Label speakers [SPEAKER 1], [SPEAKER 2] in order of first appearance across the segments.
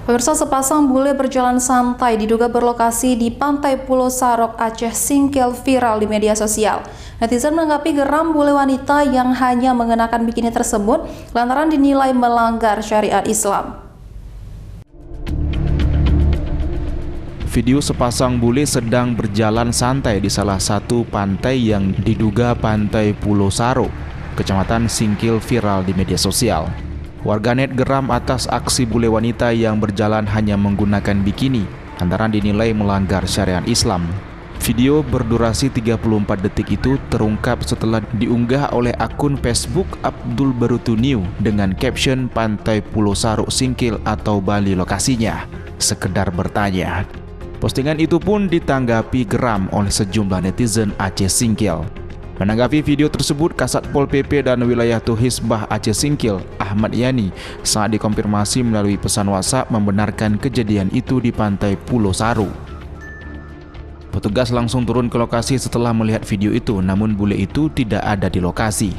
[SPEAKER 1] Pemirsa, sepasang bule berjalan santai diduga berlokasi di pantai Pulau Sarok, Aceh Singkil viral di media sosial. Netizen menanggapi geram bule wanita yang hanya mengenakan bikini tersebut lantaran dinilai melanggar syariat Islam.
[SPEAKER 2] Video sepasang bule sedang berjalan santai di salah satu pantai yang diduga pantai Pulau Sarok, Kecamatan Singkil viral di media sosial. Warganet geram atas aksi bule wanita yang berjalan hanya menggunakan bikini lantaran dinilai melanggar syariat Islam. Video berdurasi 34 detik itu terungkap setelah diunggah oleh akun Facebook Abdul Barutuniu dengan caption Pantai Pulau Sarok Singkil atau Bali lokasinya. Sekedar bertanya. Postingan itu pun ditanggapi geram oleh sejumlah netizen Aceh Singkil. Menanggapi video tersebut, Kasat Pol PP dan Wilayah Hizbah Aceh Singkil, Ahmad Yani, saat dikonfirmasi melalui pesan WhatsApp membenarkan kejadian itu di pantai Pulau Sarok. Petugas langsung turun ke lokasi setelah melihat video itu, namun bule itu tidak ada di lokasi.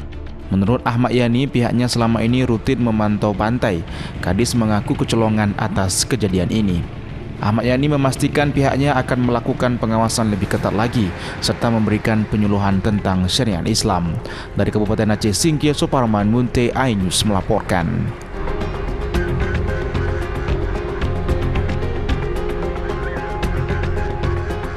[SPEAKER 2] Menurut Ahmad Yani, pihaknya selama ini rutin memantau pantai. Kadis mengaku kecolongan atas kejadian ini. Ahmad Yani memastikan pihaknya akan melakukan pengawasan lebih ketat lagi serta memberikan penyuluhan tentang syariat Islam. Dari Kabupaten Aceh Singkil, Suparman Munte, iNews melaporkan.